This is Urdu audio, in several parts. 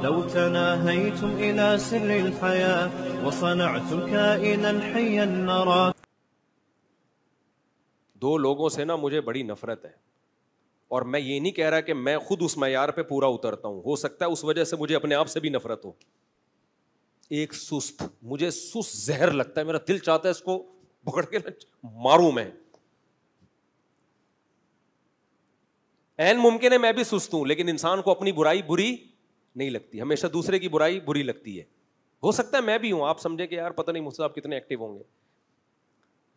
لو تناهيتم إلى سر الحياة وصنعتم كائنا حيا نرى. دو لوگوں سے نا مجھے بڑی نفرت ہے, اور میں یہ نہیں کہہ رہا کہ میں خود اس معیار پہ پورا اترتا ہوں, ہو سکتا ہے اس وجہ سے مجھے اپنے آپ سے بھی نفرت ہو. ایک سست, مجھے سست زہر لگتا ہے, میرا دل چاہتا ہے اس کو پکڑ کے ماروں میں. عین ممکن ہے میں بھی سست ہوں, لیکن انسان کو اپنی برائی بری نہیں لگتی, ہمیشہ دوسرے کی برائی بری لگتی ہے. ہو سکتا ہے میں بھی ہوں, آپ سمجھے کہ یار پتہ نہیں مجھ سے آپ کتنے ایکٹیو ہوں گے.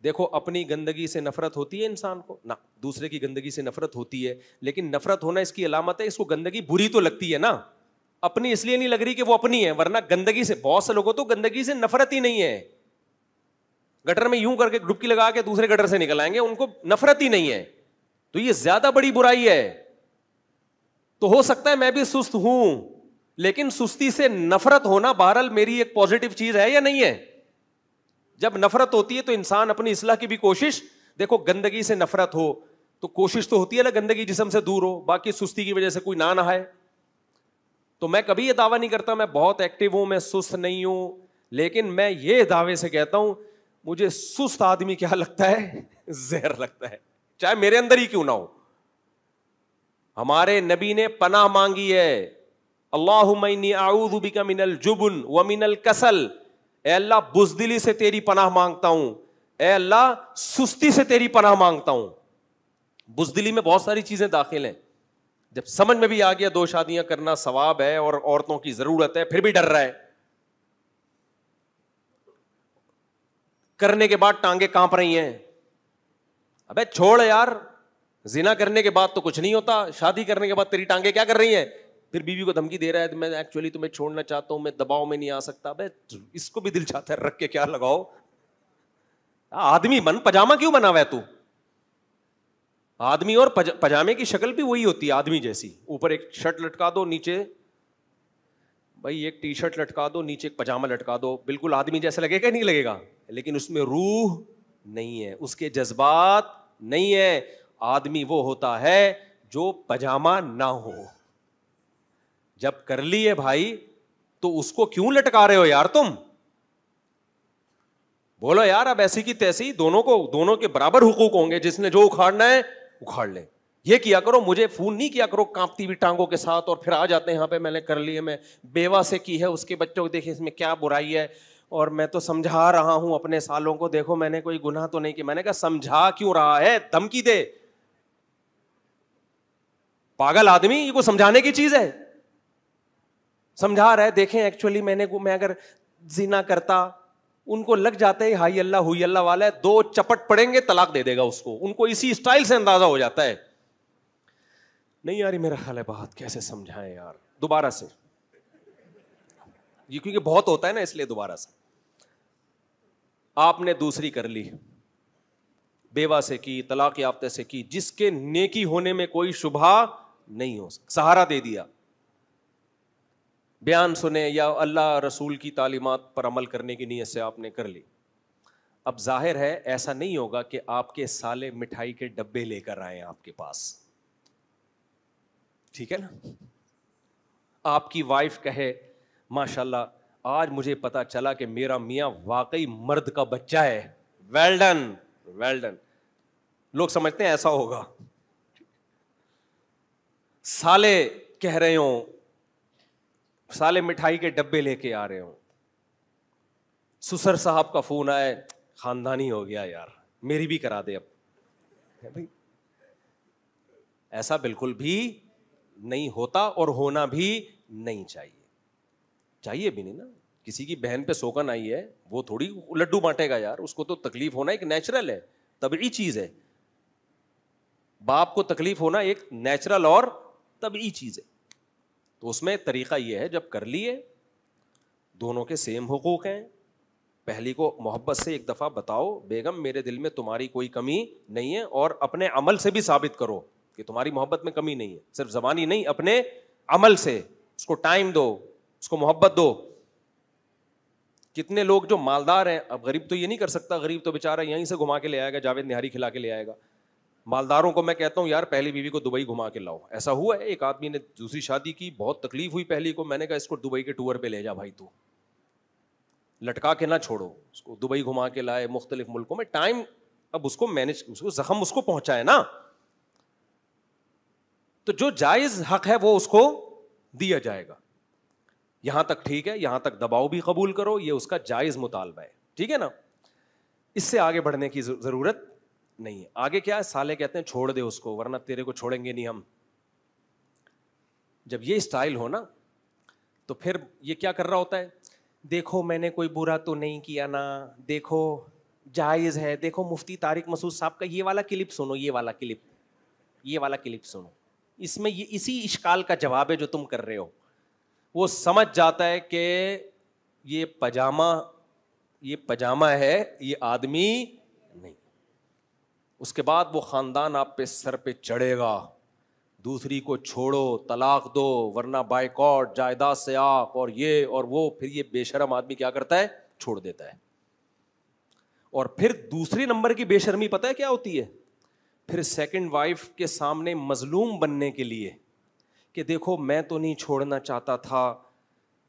دیکھو اپنی گندگی سے نفرت ہوتی ہے انسان کو نہ, دوسرے کی گندگی سے نفرت ہوتی ہے, لیکن نفرت ہونا اس کی علامت ہے اس کو گندگی بری تو لگتی ہے نا, اپنی اس لیے نہیں لگ رہی کہ وہ اپنی ہے, ورنہ گندگی سے, بہت سے لوگوں تو گندگی سے نفرت ہی نہیں ہے, گٹر میں یوں کر کے ڈبکی لگا کے دوسرے گٹر سے نکل آئیں گے, ان کو نفرت ہی نہیں ہے. تو یہ زیادہ بڑی برائی ہے. تو ہو سکتا ہے میں بھی سست ہوں, لیکن سستی سے نفرت ہونا بہرحال میری ایک پازیٹو چیز ہے یا نہیں ہے. جب نفرت ہوتی ہے تو انسان اپنی اصلاح کی بھی کوشش, دیکھو گندگی سے نفرت ہو تو کوشش تو ہوتی ہے نا گندگی جسم سے دور ہو, باقی سستی کی وجہ سے کوئی نہ نہائے. تو میں کبھی یہ دعویٰ نہیں کرتا میں بہت ایکٹیو ہوں, میں سست نہیں ہوں, لیکن میں یہ دعوے سے کہتا ہوں مجھے سست آدمی کیا لگتا ہے, زہر لگتا ہے, چاہے میرے اندر ہی کیوں نہ ہو. ہمارے نبی نے پناہ مانگی ہے, اللہم انی اعوذ بک من الجبن ومن الکسل, اے اللہ بزدلی سے تیری پناہ مانگتا ہوں, اے اللہ سستی سے تیری پناہ مانگتا ہوں. بزدلی میں بہت ساری چیزیں داخل ہیں. جب سمجھ میں بھی آ گیا 2 شادیاں کرنا ثواب ہے اور عورتوں کی ضرورت ہے, پھر بھی ڈر رہا ہے, کرنے کے بعد ٹانگیں کانپ رہی ہیں, ابے چھوڑ یار, زنا کرنے کے بعد تو کچھ نہیں ہوتا, شادی کرنے کے بعد تیری ٹانگیں کیا کر رہی ہیں. پھر بیوی کو دھمکی دے رہا ہے میں ایکچولی تمہیں چھوڑنا چاہتا ہوں, میں دباؤ میں نہیں آ سکتا. ابے اس کو بھی دل چاہتا ہے رکھ کے کیا لگاؤ, آدمی بن, پجامہ کیوں بنا ہوا ہے تو. آدمی اور پجامے کی شکل بھی وہی ہوتی ہے آدمی جیسی, اوپر ایک شرٹ لٹکا دو, نیچے بھائی ایک ٹی شرٹ لٹکا دو, نیچے ایک پجامہ لٹکا دو, بالکل آدمی جیسا لگے گا نہیں لگے گا, لیکن اس میں روح نہیں ہے, اس کے جذبات نہیں ہے. آدمی وہ ہوتا ہے جو پجامہ نہ ہو. جب کر لیے بھائی تو اس کو کیوں لٹکا رہے ہو یار تم, بولو یار اب ایسی کی تیسی, دونوں کے برابر حقوق ہوں گے, جس نے جو اکھاڑنا ہے اکھاڑ لے. یہ کیا کرو, مجھے فون نہیں کیا کرو کانپتی ہوئی ٹانگوں کے ساتھ اور پھر آ جاتے ہیں یہاں پہ میں نے کر لیے, میں بیوہ سے کی ہے, اس کے بچوں کو دیکھیں اس میں کیا برائی ہے, اور میں تو سمجھا رہا ہوں اپنے سالوں کو, دیکھو میں نے کوئی گناہ تو نہیں کیا. میں نے کہا سمجھا کیوں رہا ہے, دھمکی دے, پاگل آدمی, یہ کو سمجھانے کی چیز ہے. سمجھا رہا ہے دیکھیں ایکچولی میں اگر زنا کرتا, ان کو لگ جاتا ہے ہائی اللہ ہوئی اللہ والا ہے, 2 چپٹ پڑیں گے طلاق دے دے گا اس کو, ان کو اسی اسٹائل سے اندازہ ہو جاتا ہے. نہیں یار میرا خیال ہے بات کیسے سمجھائیں یار, دوبارہ سے, یہ کیونکہ بہت ہوتا ہے نا اس لیے دوبارہ سے. آپ نے دوسری کر لی, بیوہ سے کی, طلاق یافتہ سے کی, جس کے نیکی ہونے میں کوئی شبہ نہیں ہو سکتا, سہارا دے دیا, بیان سنے یا اللہ رسول کی تعلیمات پر عمل کرنے کی نیت سے آپ نے کر لی. اب ظاہر ہے ایسا نہیں ہوگا کہ آپ کے سالے مٹھائی کے ڈبے لے کر آئے آپ کے پاس, ٹھیک ہے نا. آپ کی وائف کہے ماشاءاللہ آج مجھے پتا چلا کہ میرا میاں واقعی مرد کا بچہ ہے, ویل ڈن ویل ڈن, لوگ سمجھتے ہیں ایسا ہوگا. سالے کہہ رہے ہوں, سالے مٹھائی کے ڈبے لے کے آ رہے ہوں, سسر صاحب کا فون آئے, خاندانی ہو گیا یار, میری بھی کرا دے اب. ایسا بالکل بھی نہیں ہوتا اور ہونا بھی نہیں چاہیے بھی نہیں نا. کسی کی بہن پہ سوکن آئی ہے, وہ تھوڑی لڈو بانٹے گا یار, اس کو تو تکلیف ہونا ایک نیچرل ہے, طبعی چیز ہے. باپ کو تکلیف ہونا ایک نیچرل اور طبعی چیز ہے. تو اس میں طریقہ یہ ہے جب کر لیے, دونوں کے سیم حقوق ہیں, پہلی کو محبت سے ایک دفعہ بتاؤ بیگم میرے دل میں تمہاری کوئی کمی نہیں ہے, اور اپنے عمل سے بھی ثابت کرو کہ تمہاری محبت میں کمی نہیں ہے, صرف زبانی نہیں, اپنے عمل سے. اس کو ٹائم دو, اس کو محبت دو. کتنے لوگ جو مالدار ہیں, اب غریب تو یہ نہیں کر سکتا, غریب تو بیچارہ یہیں سے گھما کے لے آئے گا, جاوید نہاری کھلا کے لے آئے گا. مالداروں کو میں کہتا ہوں یار پہلی بیوی کو دبئی گھما کے لاؤ. ایسا ہوا ہے ایک آدمی نے دوسری شادی کی, بہت تکلیف ہوئی پہلی کو, میں نے کہا اس کو دبئی کے ٹور پہ لے جا بھائی, تو لٹکا کے نہ چھوڑو اس کو. دبئی گھما کے لائے, مختلف ملکوں میں, ٹائم اب اس کو مینج, اس کو زخم اس کو پہنچا ہے نا, تو جو جائز حق ہے وہ اس کو دیا جائے گا. یہاں تک ٹھیک ہے, یہاں تک دباؤ بھی قبول کرو, یہ اس کا جائز مطالبہ ہے, ٹھیک ہے نا. اس سے آگے بڑھنے کی ضرورت نہیں ہے. آگے کیا ہے, سالے کہتے ہیں چھوڑ دے اس کو ورنہ تیرے کو چھوڑیں گے نہیں ہم. جب یہ اسٹائل ہو نا تو پھر یہ کیا کر رہا ہوتا ہے, دیکھو میں نے کوئی برا تو نہیں کیا نا, دیکھو جائز ہے, دیکھو مفتی طارق مسعود صاحب کا یہ والا کلپ سنو, یہ والا کلپ سنو, اس میں یہ اسی اشکال کا جواب ہے جو تم کر رہے ہو. وہ سمجھ جاتا ہے کہ یہ پجامہ ہے, یہ آدمی نہیں. اس کے بعد وہ خاندان آپ پہ سر پہ چڑھے گا, دوسری کو چھوڑو, طلاق دو ورنہ بائیکاٹ, جائیداد سے آنکھ, اور یہ اور وہ. پھر یہ بے شرم آدمی کیا کرتا ہے, چھوڑ دیتا ہے. اور پھر دوسری نمبر کی بے شرمی پتہ ہے کیا ہوتی ہے, پھر سیکنڈ وائف کے سامنے مظلوم بننے کے لیے کہ دیکھو میں تو نہیں چھوڑنا چاہتا تھا,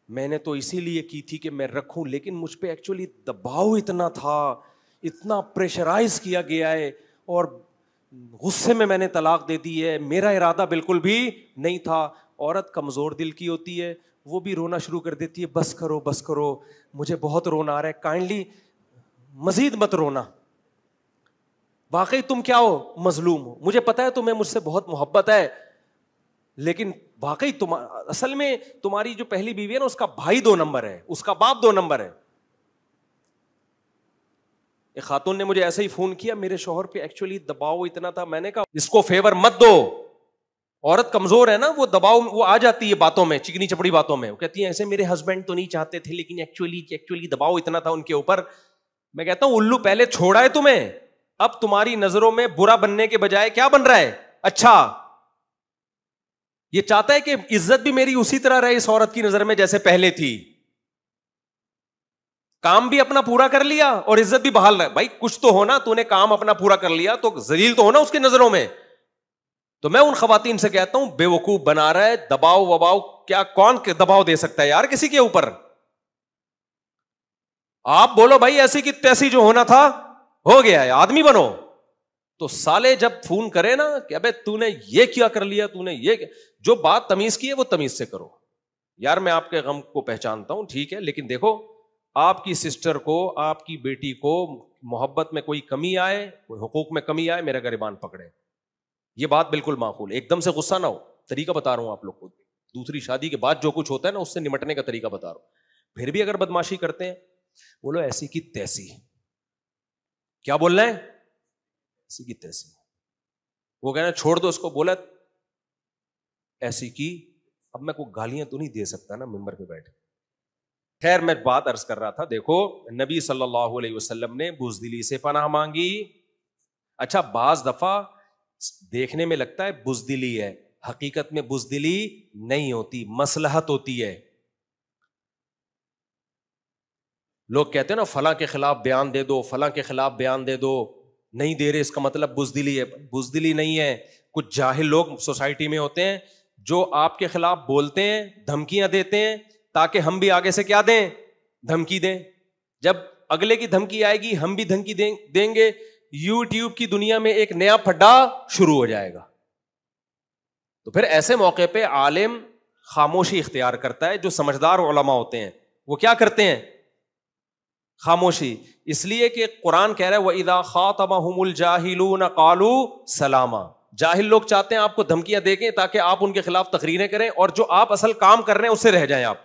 میں نے تو اسی لیے کی تھی کہ میں رکھوں, لیکن مجھ پہ ایکچولی دباؤ اتنا تھا, اتنا پریشرائز کیا گیا ہے اور غصے میں نے طلاق دے دی ہے, میرا ارادہ بالکل بھی نہیں تھا. عورت کمزور دل کی ہوتی ہے, وہ بھی رونا شروع کر دیتی ہے, بس کرو, مجھے بہت رونا آ رہا ہے, کائنڈلی مزید مت رونا. واقعی تم کیا ہو, مظلوم ہو, مجھے پتا ہے تمہیں مجھ سے بہت محبت ہے, لیکن واقعی اصل میں تمہاری جو پہلی بیوی ہے نا, اس کا بھائی 2 نمبر ہے, اس کا باپ 2 نمبر ہے. ایک خاتون نے مجھے ایسے ہی فون کیا, میرے شوہر پہ ایکچولی دباؤ اتنا تھا, میں نے کہا اس کو فیور مت دو, عورت کمزور ہے نا, وہ دباؤ وہ آ جاتی ہے باتوں میں, چکنی چپڑی باتوں میں. وہ کہتی ہیں ایسے میرے ہسبینڈ تو نہیں چاہتے تھے لیکن ایکچولی دباؤ اتنا تھا ان کے اوپر. میں کہتا ہوں الو پہلے چھوڑا ہے تمہیں, اب تمہاری نظروں میں برا بننے کے بجائے کیا بن رہا ہے, اچھا. یہ چاہتا ہے کہ عزت بھی میری اسی طرح رہے اس عورت کی نظر میں جیسے پہلے تھی, کام بھی اپنا پورا کر لیا اور عزت بھی بحال رہے. بھائی کچھ تو ہونا, تو نے کام اپنا پورا کر لیا تو ذلیل تو ہونا اس کی نظروں میں. تو میں ان خواتین سے کہتا ہوں بے وقوف بنا رہا ہے, دباؤ وباؤ کیا, کون دباؤ دے سکتا ہے یار کسی کے اوپر. آپ بولو بھائی ایسی کی تیسی جو ہونا تھا ہو گیا ہے, آدمی بنو. تو سالے جب فون کرے نا کہ ابے تو نے یہ کیا کر لیا, تو نے یہ, جو بات تمیز کی ہے وہ تمیز سے کرو. یار میں آپ کے غم کو پہچانتا ہوں, ٹھیک ہے, لیکن دیکھو آپ کی سسٹر کو, آپ کی بیٹی کو محبت میں کوئی کمی آئے, کوئی حقوق میں کمی آئے, میرا گریبان پکڑے. یہ بات بالکل معقول, ایک دم سے غصہ نہ ہو. طریقہ بتا رہا ہوں آپ لوگ کو, دوسری شادی کے بعد جو کچھ ہوتا ہے نا اس سے نمٹنے کا طریقہ بتا رہا ہوں. پھر بھی اگر بدماشی کرتے ہیں, بولو ایسی کی تیسی. کیا بول رہے ہیں, ایسی کی تیسی. وہ کہنا چھوڑ دو اس کو, بولا ایسی کی. اب میں کوئی گالیاں تو نہیں دے سکتا نا ممبر پہ بیٹھ. خیر میں بات عرض کر رہا تھا, دیکھو نبی صلی اللہ علیہ وسلم نے بزدلی سے پناہ مانگی. اچھا بعض دفعہ دیکھنے میں لگتا ہے بزدلی ہے, حقیقت میں بزدلی نہیں ہوتی, مصلحت ہوتی ہے. لوگ کہتے ہیں نا فلاں کے خلاف بیان دے دو, فلاں کے خلاف بیان دے دو, نہیں دے رہے اس کا مطلب بزدلی ہے. بزدلی نہیں ہے. کچھ جاہل لوگ سوسائٹی میں ہوتے ہیں جو آپ کے خلاف بولتے ہیں, دھمکیاں دیتے ہیں تاکہ ہم بھی آگے سے کیا دیں, دھمکی دیں. جب اگلے کی دھمکی آئے گی ہم بھی دھمکی دیں گے, یوٹیوب کی دنیا میں ایک نیا پھڈا شروع ہو جائے گا. تو پھر ایسے موقع پہ عالم خاموشی اختیار کرتا ہے. جو سمجھدار علماء ہوتے ہیں وہ کیا کرتے ہیں, خاموشی. اس لیے کہ قرآن کہہ رہا ہے وَإِذَا خَاطَبَهُمُ الْجَاهِلُونَ قَالُوا سَلَامًا. جاہل لوگ چاہتے ہیں آپ کو دھمکیاں دے کے تاکہ آپ ان کے خلاف تقریریں کریں, اور جو آپ اصل کام کر رہے ہیں اس سے رہ جائیں آپ.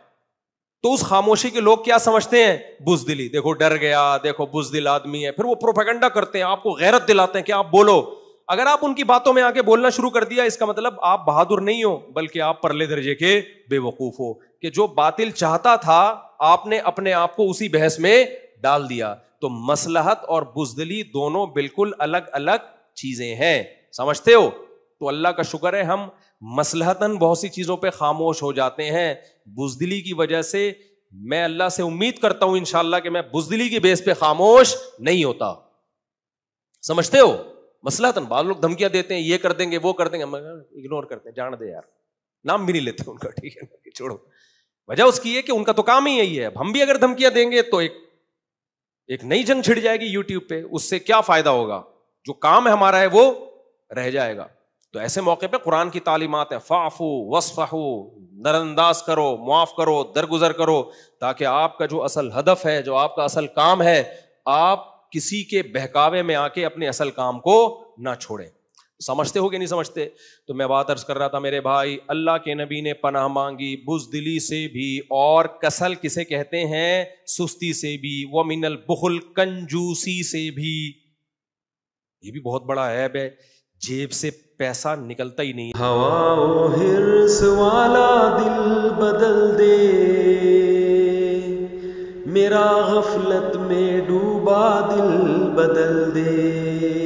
تو اس خاموشی کے لوگ کیا سمجھتے ہیں, بزدلی. دیکھو ڈر گیا, دیکھو بزدل آدمی ہے. پھر وہ پروپیگنڈا کرتے ہیں, آپ کو غیرت دلاتے ہیں کہ آپ بولو. اگر آپ ان کی باتوں میں آ کے بولنا شروع کر دیا, اس کا مطلب آپ بہادر نہیں ہو بلکہ آپ پرلے درجے کے بے وقوف ہو, کہ جو باطل چاہتا تھا آپ نے اپنے آپ کو اسی بحث میں ڈال دیا. تو مصلحت اور بزدلی دونوں بالکل الگ الگ چیزیں ہیں, سمجھتے ہو. تو اللہ کا شکر ہے ہم مصلحتاً بہت سی چیزوں پہ خاموش ہو جاتے ہیں. بزدلی کی وجہ سے میں اللہ سے امید کرتا ہوں انشاءاللہ کہ میں بزدلی کی بیس پہ خاموش نہیں ہوتا, سمجھتے ہو. مسئلہ بعض لوگ دھمکیاں دیتے ہیں، یہ کر دیں گے وہ کر دیں گے، ہم اگنور کرتے ہیں، جان دے یار، نام بھی نہیں لیتے ان کا، ٹھیک ہے چھوڑو. وجہ اس کی ہے کہ ان کا تو کام ہی یہی ہے. اب ہم بھی اگر دھمکیاں دیں گے تو ایک نئی جنگ چھڑ جائے گی یوٹیوب پہ، اس سے کیا فائدہ ہوگا؟ جو کام ہے ہمارا ہے وہ رہ جائے گا. تو ایسے موقع پہ قرآن کی تعلیمات ہیں، فاعفو وصفحو، نظر انداز کرو، معاف کرو، درگزر کرو، تاکہ آپ کا جو اصل ہدف ہے، جو آپ کا اصل کام ہے، آپ کسی کے بہکاوے میں آ کے اپنے اصل کام کو نہ چھوڑیں. سمجھتے ہو کہ نہیں سمجھتے؟ تو میں بات عرض کر رہا تھا میرے بھائی، اللہ کے نبی نے پناہ مانگی بزدلی سے بھی، اور کسل کسے کہتے ہیں؟ سستی سے بھی، ومن البخل کنجوسی سے بھی. یہ بھی بہت بڑا عیب ہے، جیب سے پیسہ نکلتا ہی نہیں. ہوا و حرص والا دل بدل دے، میرا غفلت میں ڈوبا دل بدل دے.